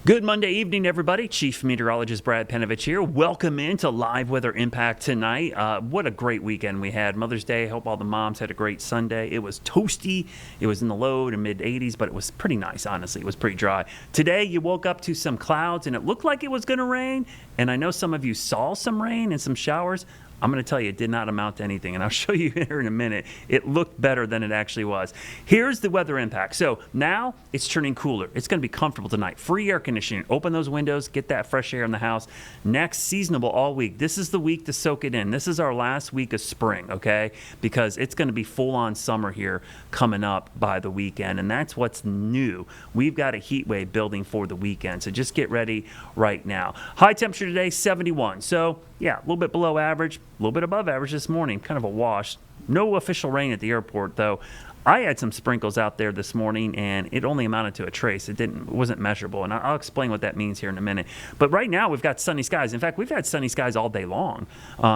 Good Monday evening, everybody. Chief Meteorologist Brad Panovich here. Welcome into Live Weather Impact tonight. What a great weekend we had. Mother's Day. Hope all the moms had a great Sunday. It was toasty. It was in the low to mid 80s, but it was pretty nice, honestly. It was pretty dry. Today, you woke up to some clouds, and it looked like it was going to rain. And I know some of you saw some rain and some showers. I'm going to tell you, it did not amount to anything, and I'll show you here in a minute. It looked better than it actually was. Here's the weather impact. So now it's turning cooler. It's going to be comfortable tonight. Free air conditioning. Open those windows. Get that fresh air in the house. Next, seasonable all week. This is the week to soak it in. This is our last week of spring, okay? Because it's going to be full-on summer here coming up by the weekend, and that's what's new. We've got a heat wave building for the weekend, so just get ready right now. High temperature today, 71. So, yeah, a little bit below average, a little bit above average this morning, kind of a wash. No official rain at the airport, though. I had some sprinkles out there this morning, and it only amounted to a trace. It wasn't measurable, and I'll explain what that means here in a minute. But right now, we've got sunny skies. In fact, we've had sunny skies all day long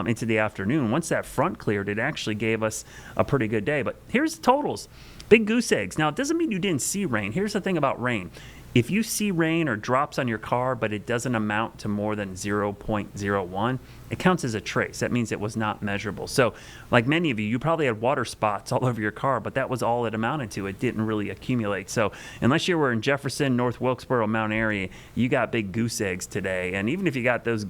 into the afternoon. Once that front cleared, it actually gave us a pretty good day. But here's the totals. Big goose eggs. Now, it doesn't mean you didn't see rain. Here's the thing about rain. If you see rain or drops on your car, but it doesn't amount to more than 0.01, it counts as a trace. That means it was not measurable. So, like many of you, you probably had water spots all over your car, but that was all it amounted to. It didn't really accumulate. So, unless you were in Jefferson, North Wilkesboro, Mount Airy, you got big goose eggs today. And even if you got those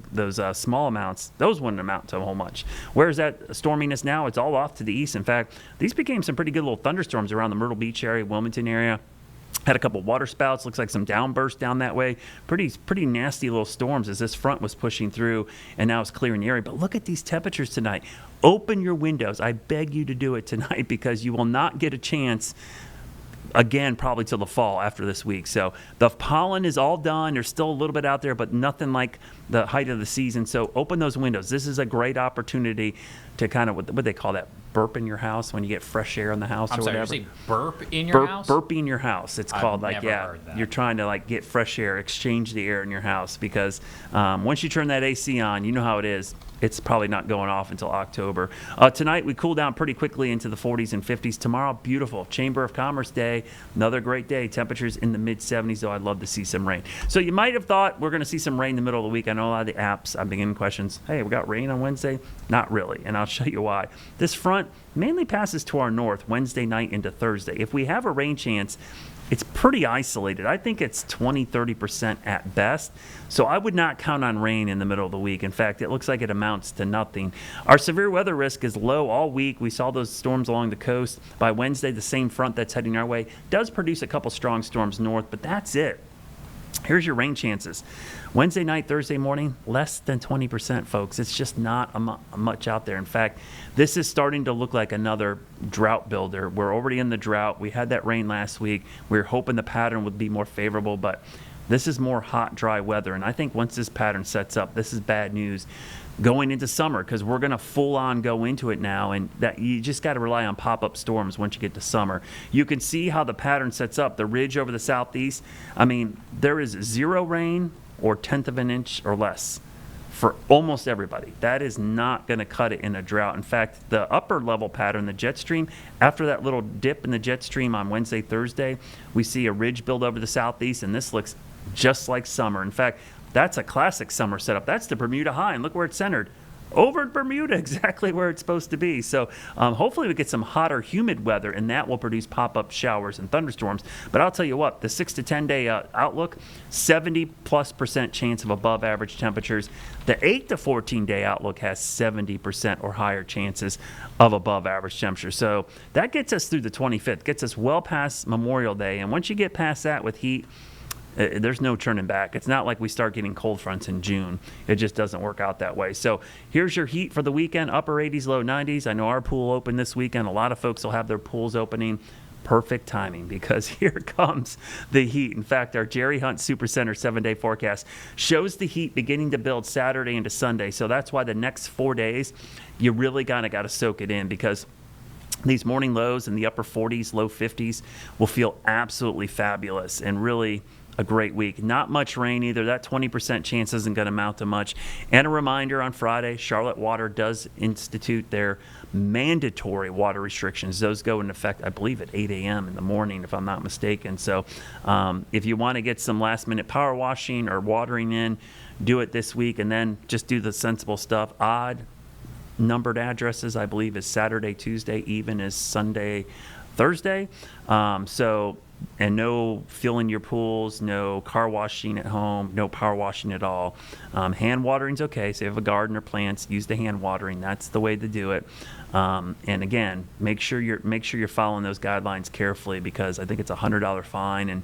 small amounts, those wouldn't amount to a whole much. Where's that storminess now? It's all off to the east. In fact, these became some pretty good little thunderstorms around the Myrtle Beach area, Wilmington area. Had a couple water spouts, looks like some downbursts down that way. Pretty nasty little storms as this front was pushing through, and now it's clearing the area. But look at these temperatures tonight. Open your windows. I beg you to do it tonight because you will not get a chance again probably till the fall after this week. So the pollen is all done. There's still a little bit out there, but nothing like the height of the season. So open those windows. This is a great opportunity to kind of, what they call that, burp in your house when you get fresh air in the house. I'm or sorry, whatever. you say burp in your house? Burping in your house. It's called, I've never heard that. You're trying to get fresh air, exchange the air in your house because once you turn that AC on, you know how it is. It's probably not going off until October. Tonight, we cool down pretty quickly into the 40s and 50s. Tomorrow, beautiful. Chamber of Commerce Day, another great day. Temperatures in the mid-70s, though I'd love to see some rain. So you might have thought we're going to see some rain in the middle of the week. I know a lot of the apps, I'm beginning questions. Hey, we got rain on Wednesday? Not really, and I'll show you why. This front mainly passes to our north Wednesday night into Thursday. If we have a rain chance, it's pretty isolated. I think it's 20-30% at best. So I would not count on rain in the middle of the week. In fact, it looks like it amounts to nothing. Our severe weather risk is low all week. We saw those storms along the coast. By Wednesday, the same front that's heading our way does produce a couple strong storms north, but that's it. Here's your rain chances. Wednesday night, Thursday morning, less than 20%, folks. It's just not much out there. In fact, this is starting to look like another drought builder. We're already in the drought. We had that rain last week. We were hoping the pattern would be more favorable, but this is more hot, dry weather. And I think once this pattern sets up, this is bad news going into summer because we're going to full on go into it now, and that you just got to rely on pop-up storms once you get to summer. You can see how the pattern sets up. The ridge over the southeast, I mean, there is zero rain or 1/10 of an inch or less for almost everybody. That is not going to cut it in a drought. In fact, the upper level pattern, the jet stream, after that little dip in the jet stream on Wednesday, Thursday, we see a ridge build over the southeast, and this looks just like summer. In fact, that's a classic summer setup. That's the Bermuda High, and look where it's centered. Over in Bermuda, exactly where it's supposed to be. So hopefully we get some hotter, humid weather, and that will produce pop-up showers and thunderstorms. But I'll tell you what, the 6 to 10 day outlook, 70+% chance of above average temperatures. The 8 to 14 day outlook has 70% or higher chances of above average temperatures. So that gets us through the 25th, gets us well past Memorial Day. And once you get past that with heat, there's no turning back. It's not like we start getting cold fronts in June. It just doesn't work out that way. So here's your heat for the weekend, upper 80s, low 90s. I know our pool opened this weekend. A lot of folks will have their pools opening. Perfect timing because here comes the heat. In fact, our Jerry Hunt Supercenter 7-day forecast shows the heat beginning to build Saturday into Sunday. So that's why the next 4 days, you really kind of got to soak it in because these morning lows in the upper 40s, low 50s will feel absolutely fabulous and really a great week. Not much rain either. That 20% chance isn't going to amount to much. And a reminder, on Friday, Charlotte Water does institute their mandatory water restrictions. Those go into effect, I believe, at 8 a.m. in the morning, if I'm not mistaken. So if you want to get some last-minute power washing or watering in, do it this week, and then just do the sensible stuff. Odd numbered addresses, I believe, is Saturday, Tuesday, even is Sunday, Thursday. And no filling your pools, no car washing at home, no power washing at all. Hand watering's okay. So if you have a garden or plants, use the hand watering. That's the way to do it. And again, make sure you're following those guidelines carefully, because I think it's a $100 fine, and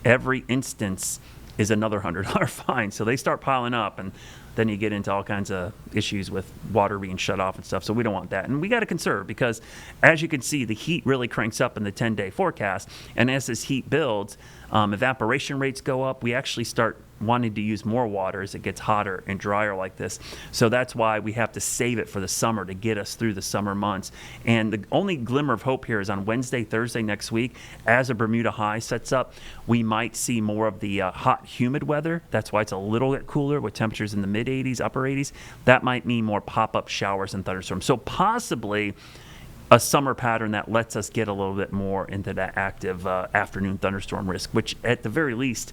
every instance is another $100 fine. So they start piling up, and then you get into all kinds of issues with water being shut off and stuff. So we don't want that. And we got to conserve, because as you can see, the heat really cranks up in the 10-day forecast. And as this heat builds, evaporation rates go up. We actually start wanting to use more water as it gets hotter and drier like this. So that's why we have to save it for the summer to get us through the summer months. And the only glimmer of hope here is on Wednesday, Thursday next week, as a Bermuda high sets up, we might see more of the hot, humid weather. That's why it's a little bit cooler with temperatures in the mid-80s, upper 80s. That might mean more pop-up showers and thunderstorms. So possibly a summer pattern that lets us get a little bit more into that active afternoon thunderstorm risk, which at the very least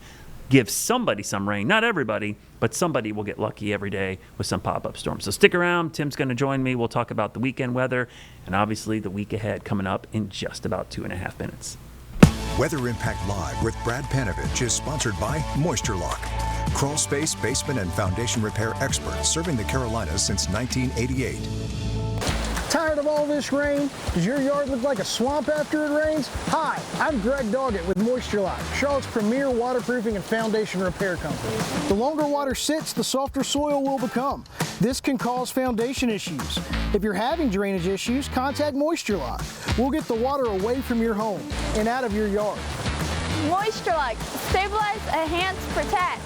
gives somebody some rain. Not everybody, but somebody will get lucky every day with some pop-up storms. So stick around. Tim's going to join me. We'll talk about the weekend weather and obviously the week ahead coming up in just about 2.5 minutes. Weather Impact Live with Brad Panovich is sponsored by Moisture Lock, crawl space, basement, and foundation repair experts serving the Carolinas since 1988. Tired of all this rain? Does your yard look like a swamp after it rains? Hi, I'm Greg Doggett with Moisture Lock, Charlotte's premier waterproofing and foundation repair company. The longer water sits, the softer soil will become. This can cause foundation issues. If you're having drainage issues, contact Moisture Lock. We'll get the water away from your home and out of your yard. Moisture Lock, stabilize, enhance, protect.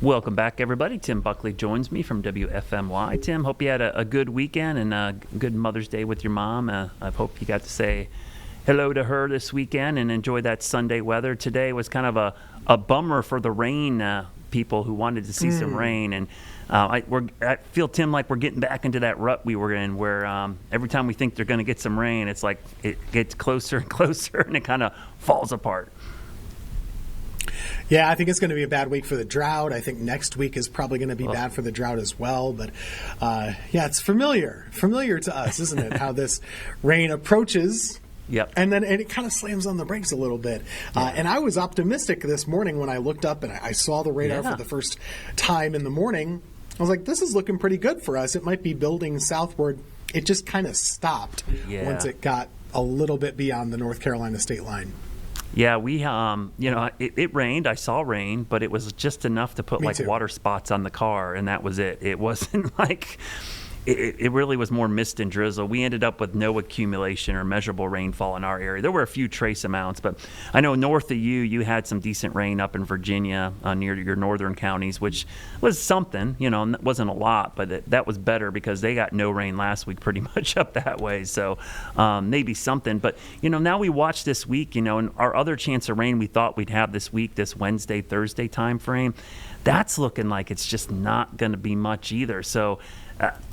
Welcome back, everybody. Tim Buckley joins me from WFMY. Tim, hope you had a good weekend and a good Mother's Day with your mom. I hope you got to say hello to her this weekend and enjoy that Sunday weather. Today was kind of a bummer for the rain people who wanted to see some rain. And I feel, Tim, like we're getting back into that rut we were in where every time we think they're going to get some rain, it's like it gets closer and closer and it kind of falls apart. Yeah, I think it's going to be a bad week for the drought. I think next week is probably going to be bad for the drought as well. But yeah, it's familiar to us, isn't it? How this rain approaches. Yep. And then it kind of slams on the brakes a little bit. And I was optimistic this morning when I looked up and I saw the radar for the first time in the morning. I was like, this is looking pretty good for us. It might be building southward. It just kind of stopped once it got a little bit beyond the North Carolina state line. Yeah, we, it rained. I saw rain, but it was just enough to put Me like too. water spots on the car, and that was it. It wasn't like, it really was more mist and drizzle. We ended up with no accumulation or measurable rainfall in our area. There were a few trace amounts, but I know north of you had some decent rain up in Virginia near your northern counties, which was something, it wasn't a lot, but that was better because they got no rain last week pretty much up that way. So maybe something. But, now we watch this week, and our other chance of rain we thought we'd have this week, this Wednesday, Thursday time frame, that's looking like it's just not going to be much either. So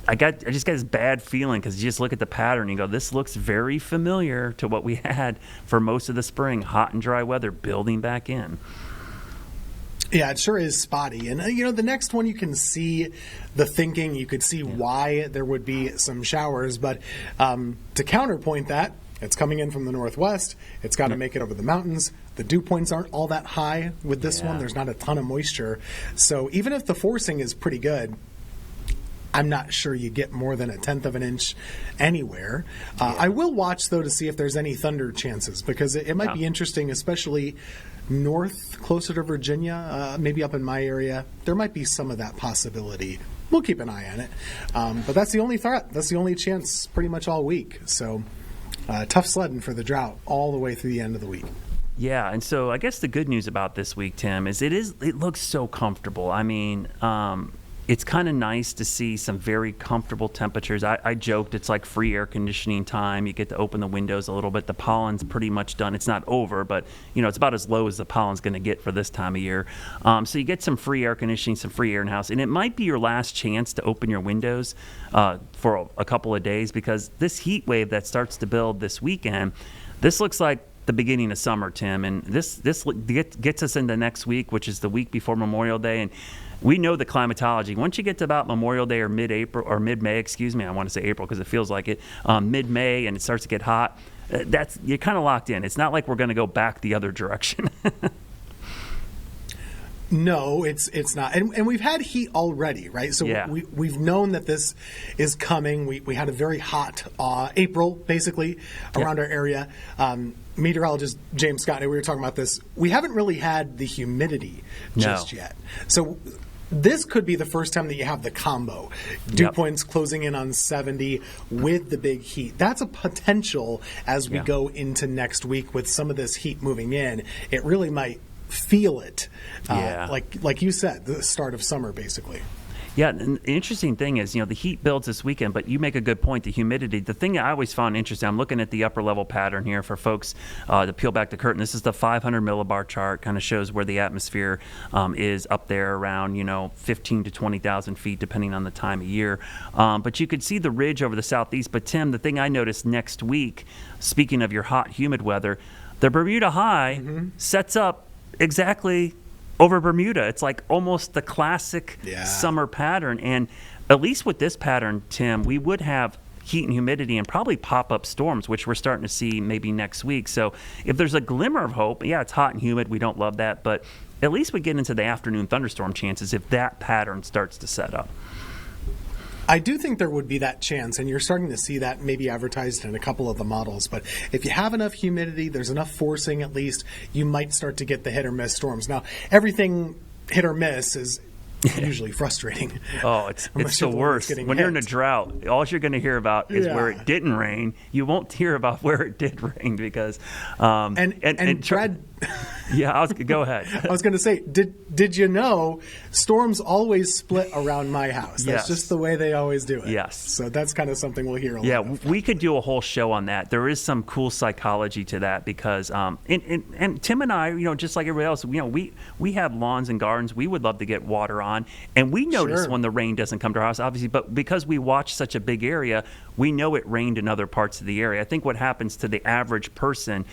I just got this bad feeling because you just look at the pattern and you go, this looks very familiar to what we had for most of the spring, hot and dry weather building back in. Yeah, it sure is spotty. And, the next one you can see the thinking. You could see why there would be some showers. But to counterpoint that, it's coming in from the northwest. It's got to make it over the mountains. The dew points aren't all that high with this one. There's not a ton of moisture. So even if the forcing is pretty good, I'm not sure you get more than 1/10 of an inch anywhere. I will watch, though, to see if there's any thunder chances, because it might be interesting, especially north, closer to Virginia, maybe up in my area. There might be some of that possibility. We'll keep an eye on it. But that's the only threat. That's the only chance pretty much all week. So tough sledding for the drought all the way through the end of the week. Yeah, and so I guess the good news about this week, Tim, is it looks so comfortable. I mean, it's kind of nice to see some very comfortable temperatures. I joked it's like free air conditioning time. You get to open the windows a little bit. The pollen's pretty much done. It's not over, but it's about as low as the pollen's going to get for this time of year. So you get some free air conditioning, some free air in house, and it might be your last chance to open your windows for a couple of days, because this heat wave that starts to build this weekend, this looks like the beginning of summer, Tim, and this gets us into next week, which is the week before Memorial Day. And we know the climatology. Once you get to about Memorial Day or mid-April or mid-May, I want to say April because it feels like it, mid-May, and it starts to get hot, you're kind of locked in. It's not like we're going to go back the other direction. No, it's not. And we've had heat already, right? So we've known that this is coming. We had a very hot April, basically, around our area. Meteorologist James Scott and we were talking about this. We haven't really had the humidity just yet. So this could be the first time that you have the combo. Dew points closing in on 70 with the big heat. That's a potential as we go into next week with some of this heat moving in. It really might feel it, like you said, the start of summer, basically. Yeah, and the interesting thing is, the heat builds this weekend, but you make a good point, the humidity. The thing I always found interesting, I'm looking at the upper level pattern here for folks to peel back the curtain. This is the 500 millibar chart, kind of shows where the atmosphere is up there around, 15 to 20,000 feet, depending on the time of year. But you could see the ridge over the southeast. But Tim, the thing I noticed next week, speaking of your hot, humid weather, the Bermuda high sets up exactly over Bermuda. It's like almost the classic summer pattern. And at least with this pattern, Tim, we would have heat and humidity and probably pop-up storms, which we're starting to see maybe next week. So if there's a glimmer of hope, it's hot and humid. We don't love that. But at least we get into the afternoon thunderstorm chances if that pattern starts to set up. I do think there would be that chance, and you're starting to see that maybe advertised in a couple of the models. But if you have enough humidity, there's enough forcing at least, you might start to get the hit or miss storms. Now, everything hit or miss is usually frustrating. Oh, it's the worst. When you're in a drought, all you're going to hear about is where it didn't rain. You won't hear about where it did rain because and Brad Yeah, go ahead. I was going to say, did you know storms always split around my house? That's Yes. just the way they always do it. Yes. So that's kind of something we'll hear a lot Yeah, of. we could do a whole show on that. There is some cool psychology to that because, and Tim and I, just like everybody else, we have lawns and gardens. We would love to get water on, and we notice Sure. when the rain doesn't come to our house, obviously. But because we watch such a big area, we know it rained in other parts of the area. I think what happens to the average person,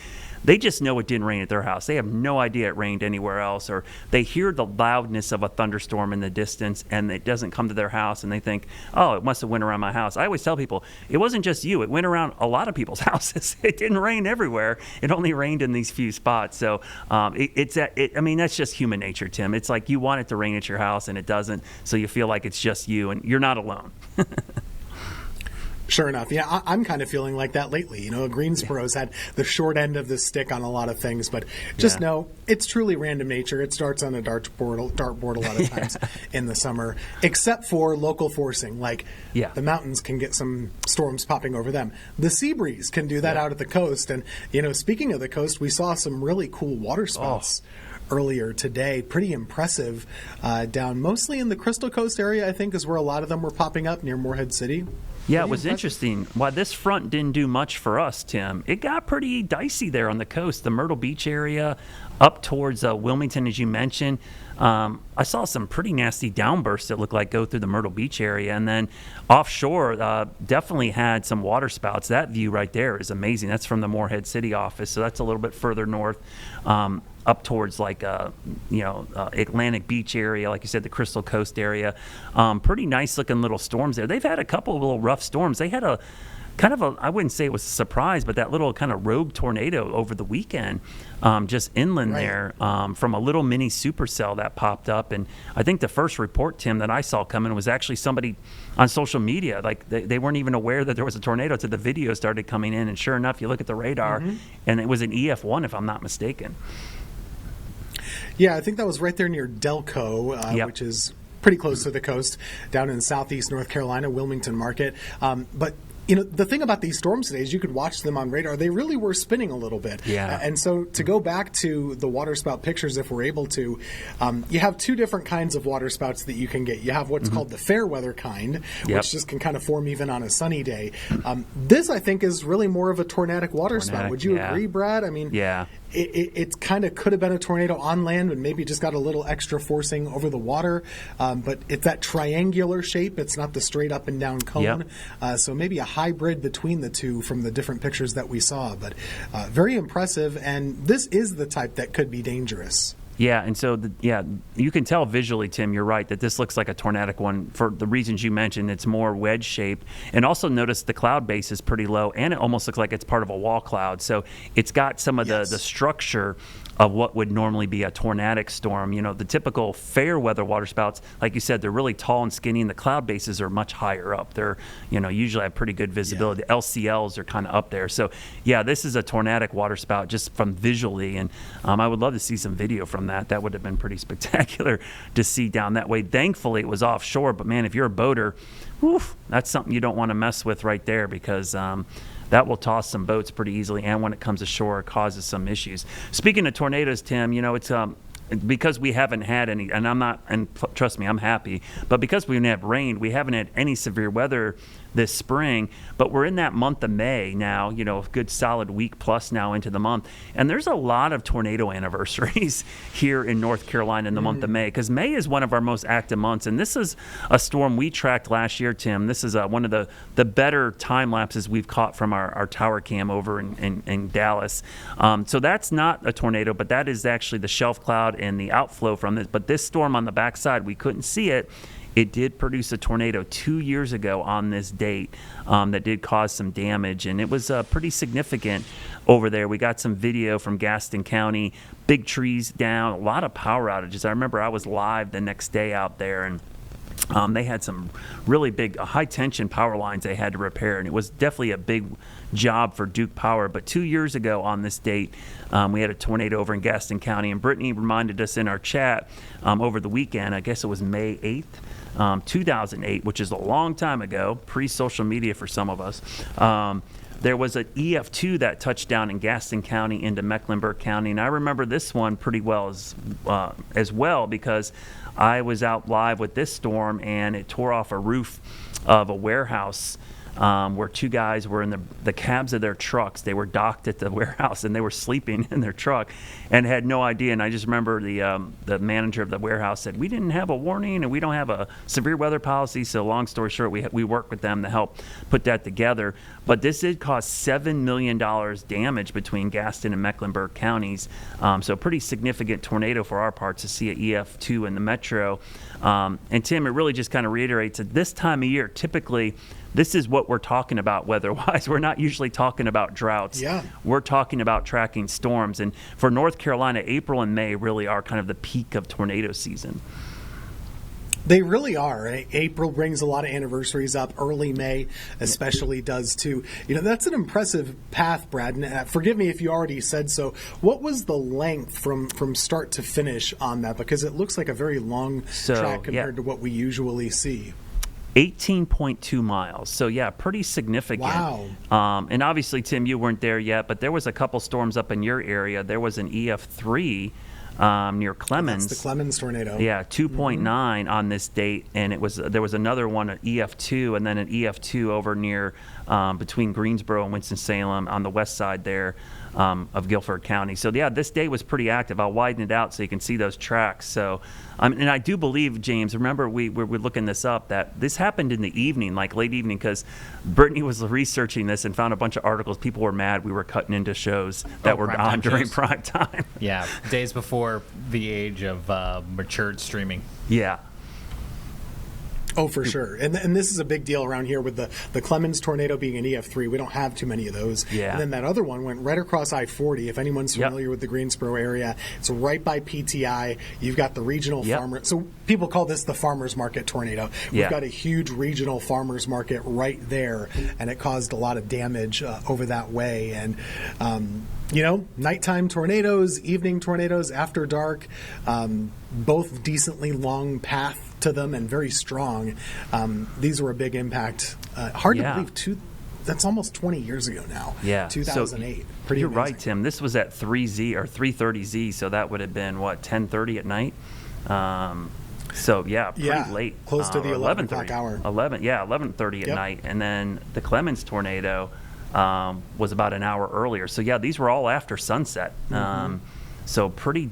they just know it didn't rain at their house. They have no idea it rained anywhere else, or they hear the loudness of a thunderstorm in the distance and it doesn't come to their house and they think, oh, it must have went around my house. I always tell people, it wasn't just you. It went around a lot of people's houses. It didn't rain everywhere. It only rained in these few spots. So that's just human nature, Tim. It's like you want it to rain at your house and it doesn't, so you feel like it's just you and you're not alone. Sure enough. Yeah, I'm kind of feeling like that lately. Greensboro's had the short end of the stick on a lot of things, but just know it's truly random nature. It starts on a dartboard a lot of times in the summer, except for local forcing. Like the mountains can get some storms popping over them. The sea breeze can do that out at the coast. And, speaking of the coast, we saw some really cool water spouts earlier today. Pretty impressive down mostly in the Crystal Coast area, I think, is where a lot of them were popping up near Morehead City. Yeah, it was interesting. While this front didn't do much for us, Tim, it got pretty dicey there on the coast, the Myrtle Beach area, up towards Wilmington, as you mentioned. I saw some pretty nasty downbursts that looked like go through the Myrtle Beach area. And then offshore, definitely had some water spouts. That view right there is amazing. That's from the Morehead City office, so that's a little bit further north. Up towards Atlantic Beach area, like you said, the Crystal Coast area. Pretty nice looking little storms there. They've had a couple of little rough storms. They had I wouldn't say it was a surprise, but that little kind of rogue tornado over the weekend, just inland there, from a little mini supercell that popped up. And I think the first report, Tim, that I saw coming was actually somebody on social media. Like they weren't even aware that there was a tornado till the video started coming in. And sure enough, you look at the radar, and it was an EF1, if I'm not mistaken. Yeah, I think that was right there near Delco, which is pretty close to the coast, down in southeast North Carolina, Wilmington Market. But the thing about these storms today is you could watch them on radar. They really were spinning a little bit. Yeah. And so to go back to the water spout pictures, if we're able to, you have two different kinds of water spouts that you can get. You have what's called the fair weather kind, which just can kind of form even on a sunny day. This, I think, is really more of a tornadic water spout. Would you agree, Brad? I mean, it kind of could have been a tornado on land and maybe just got a little extra forcing over the water. But it's that triangular shape. It's not the straight up and down cone. So maybe a hybrid between the two from the different pictures that we saw. But very impressive. And this is the type that could be dangerous. Yeah, and so, you can tell visually, Tim, you're right, that this looks like a tornadic one for the reasons you mentioned. It's more wedge-shaped. And also notice the cloud base is pretty low, and it almost looks like it's part of a wall cloud. So it's got some of the structure of what would normally be a tornadic storm. The typical fair weather water spouts, like you said, they're really tall and skinny, and the cloud bases are much higher up. They're, usually have pretty good visibility. The LCLs are kind of up there. So, this is a tornadic water spout just from visually, and I would love to see some video from that. That would have been pretty spectacular to see down that way. Thankfully, it was offshore, but man, if you're a boater, that's something you don't want to mess with right there because that will toss some boats pretty easily, and when it comes ashore, it causes some issues. Speaking of tornadoes, Tim, it's because we haven't had any, and trust me, I'm happy, but because we didn't have rain, we haven't had any severe weather this spring, but we're in that month of May now, a good solid week plus now into the month. And there's a lot of tornado anniversaries here in North Carolina in the month of May, because May is one of our most active months. And this is a storm we tracked last year, Tim. This is one of the better time lapses we've caught from our tower cam over in Dallas. So that's not a tornado, but that is actually the shelf cloud and the outflow from this. But this storm on the backside, we couldn't see it. It did produce a tornado 2 years ago on this date that did cause some damage, and it was pretty significant over there. We got some video from Gaston County, big trees down, a lot of power outages. I remember I was live the next day out there, and they had some really big high-tension power lines they had to repair, and it was definitely a big job for Duke Power. But 2 years ago on this date, we had a tornado over in Gaston County, and Brittany reminded us in our chat over the weekend, I guess it was May 8th, 2008, which is a long time ago, pre-social media for some of us. there was an EF2 that touched down in Gaston County into Mecklenburg County, and I remember this one pretty well as well because I was out live with this storm, and it tore off a roof of a warehouse where two guys were in the cabs of their trucks. They were docked at the warehouse, and they were sleeping in their truck and had no idea. And I just remember the manager of the warehouse said, "We didn't have a warning, and we don't have a severe weather policy." So long story short, we worked with them to help put that together. But this did cost $7 million damage between Gaston and Mecklenburg counties. So pretty significant tornado for our parts to see an EF2 in the metro. And Tim, it really just kind of reiterates that this time of year, typically, this is what we're talking about weather-wise. We're not usually talking about droughts. Yeah. We're talking about tracking storms. And for North Carolina, April and May really are kind of the peak of tornado season. They really are. April brings a lot of anniversaries up. Early May especially does too. That's an impressive path, Brad. And forgive me if you already said so. What was the length from start to finish on that? Because it looks like a very long track compared to what we usually see. 18.2 miles. So, yeah, pretty significant. Wow. And obviously, Tim, you weren't there yet, but there was a couple storms up in your area. There was an EF3 near Clemens. That's the Clemens tornado. Yeah, 2.9 on this date, and there was another one, an EF2, and then an EF2 over near between Greensboro and Winston-Salem on the west side there of Guilford County. So, yeah, this day was pretty active. I'll widen it out so you can see those tracks. So, and I do believe, James, remember we're looking this up, that this happened in the evening, like late evening, because Brittany was researching this and found a bunch of articles. People were mad we were cutting into shows that were on during prime time. Yeah, days before the age of matured streaming. Yeah. Oh, for sure. And this is a big deal around here with the Clemens tornado being an EF3. We don't have too many of those. Yeah. And then that other one went right across I-40. If anyone's familiar with the Greensboro area, it's right by PTI. You've got the regional farmer. So people call this the farmers market tornado. We've got a huge regional farmers market right there, and it caused a lot of damage over that way. And nighttime tornadoes, evening tornadoes, after dark, both decently long path to them and very strong. These were a big impact. Hard to believe, that's almost 20 years ago now. Yeah. 2008. So pretty you're amazing. right, Tim. This was at 3Z or 3:30Z, so that would have been, 10:30 at night? Pretty late. Close to the 11 o'clock hour. 11:30 at night. And then the Clemens tornado was about an hour earlier. So, yeah, these were all after sunset. So pretty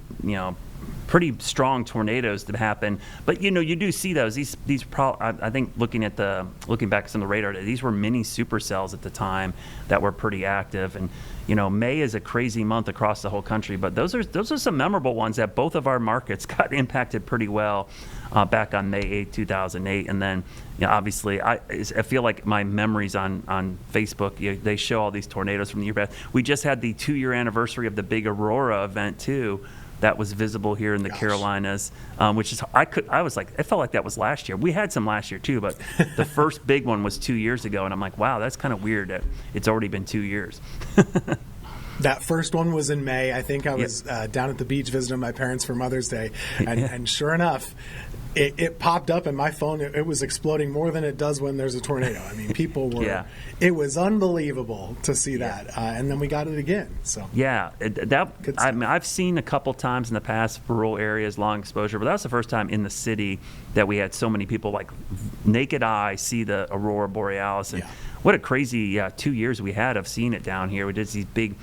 strong tornadoes that happen. But, you do see those. These I think looking back at some of the radar, these were mini supercells at the time that were pretty active. And, May is a crazy month across the whole country. But those are some memorable ones that both of our markets got impacted pretty well back on May 8, 2008. And then, obviously, I feel like my memories on Facebook, they show all these tornadoes from the year back. We just had the 2-year anniversary of the big Aurora event, too. That was visible here in the Carolinas, which is I felt like that was last year. We had some last year too, but the first big one was 2 years ago, and I'm like, wow, that's kind of weird that it's already been 2 years. That first one was in May. I think I was down at the beach visiting my parents for Mother's Day, and sure enough, it popped up in my phone. It was exploding more than it does when there's a tornado. I mean, people were. It was unbelievable to see that, and then we got it again. So I've seen a couple times in the past rural areas, long exposure, but that was the first time in the city that we had so many people like naked eye see the Aurora Borealis, and what a crazy 2 years we had of seeing it down here. We did these big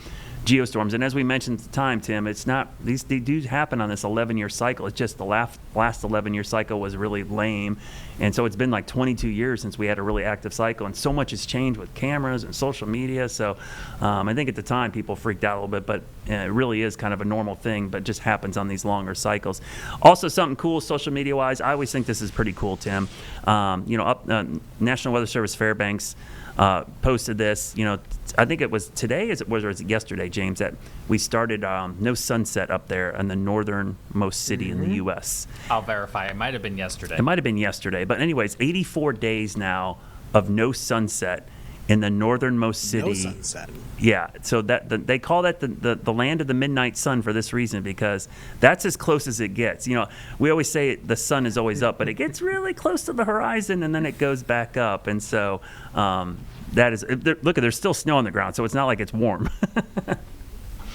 geostorms, and as we mentioned at the time, Tim, it's not they do happen on this 11-year cycle. It's just the last 11-year cycle was really lame, and so it's been like 22 years since we had a really active cycle, and so much has changed with cameras and social media. So I think at the time people freaked out a little bit, but it really is kind of a normal thing, but just happens on these longer cycles. Also, something cool social media wise, I always think this is pretty cool, Tim. National Weather Service Fairbanks posted this. I think it was today, or was it yesterday, James, that we started no sunset up there in the northernmost city in the U.S. I'll verify. It might have been yesterday. But anyways, 84 days now of no sunset. in the northernmost city. No sunset. Yeah, so they call that the land of the midnight sun for this reason, because that's as close as it gets. You know, we always say the sun is always up, but it gets really close to the horizon and then it goes back up. And so that is, look, there's still snow on the ground, so it's not like it's warm.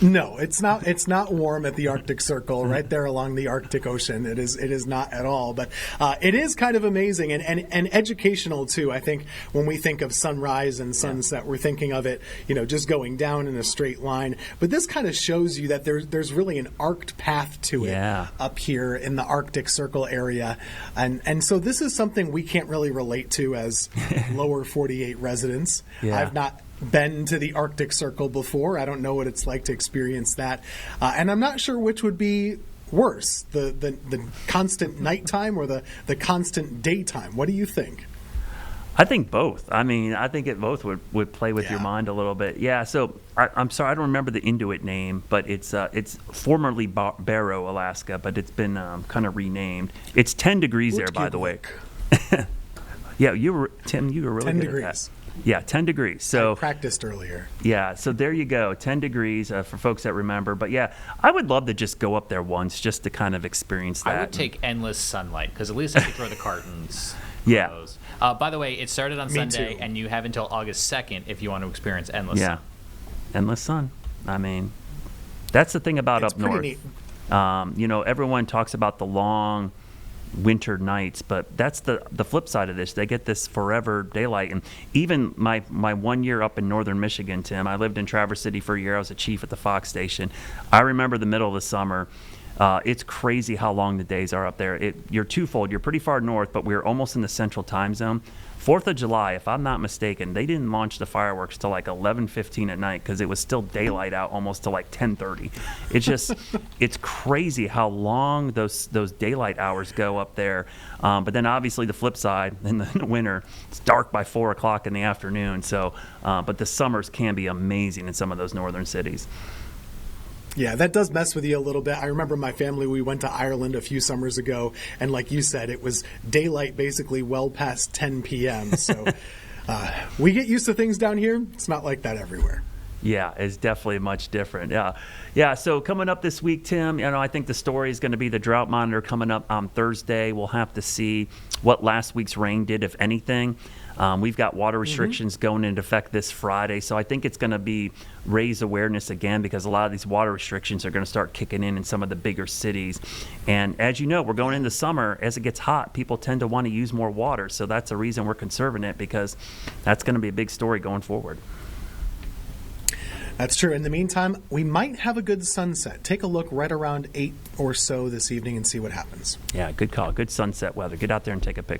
No, it's not. It's not warm at the Arctic Circle, right there along the Arctic Ocean. It is not at all. But it is kind of amazing and educational too. I think when we think of sunrise and sunset, we're thinking of it, just going down in a straight line. But this kind of shows you that there's really an arced path to it up here in the Arctic Circle area, and so this is something we can't really relate to as lower 48 residents. I've not been to the Arctic Circle before. I don't know what it's like to experience that. And I'm not sure which would be worse, the constant nighttime or the constant daytime. What do you think? I think both. I mean, I think it both would play with your mind a little bit. Yeah, so I'm sorry, I don't remember the Inuit name, but it's formerly Barrow, Alaska, but it's been kind of renamed. It's 10 degrees there, by the way. Yeah, Tim, you were really 10 good degrees. at that. Yeah, 10 degrees. So I practiced earlier. Yeah, so there you go, 10 degrees for folks that remember. But yeah, I would love to just go up there once just to kind of experience that. I would take endless sunlight because at least I could throw the curtains. Yeah. By the way, it started on Sunday, and you have until August 2nd if you want to experience endless sun. Endless sun. I mean, that's the thing about It's up north. neat. Everyone talks about the long winter nights, but that's the flip side of this. They get this forever daylight. And even my 1 year up in northern Michigan, Tim, I lived in Traverse City for a year. I was a chief at the Fox station. I remember the middle of the summer. It's crazy how long the days are up there. You're twofold. You're pretty far north, but we're almost in the central time zone. 4th of July, if I'm not mistaken, they didn't launch the fireworks till like 11:15 at night because it was still daylight out almost till like 10:30. It's just, it's crazy how long those daylight hours go up there. But then obviously the flip side, in the winter, it's dark by 4 o'clock in the afternoon. So, but the summers can be amazing in some of those northern cities. Yeah, that does mess with you a little bit. I remember my family, we went to Ireland a few summers ago, and like you said, it was daylight basically well past 10 p.m. So we get used to things down here. It's not like that everywhere. Yeah, it's definitely much different. Yeah. So coming up this week, Tim, I think the story is going to be the drought monitor coming up on Thursday. We'll have to see what last week's rain did, if anything. We've got water restrictions going into effect this Friday, so I think it's going to be raise awareness again because a lot of these water restrictions are going to start kicking in some of the bigger cities. And as you know, we're going into summer. As it gets hot, people tend to want to use more water, so that's the reason we're conserving it, because that's going to be a big story going forward. That's true. In the meantime, we might have a good sunset. Take a look right around 8 or so this evening and see what happens. Yeah, good call. Good sunset weather. Get out there and take a picture.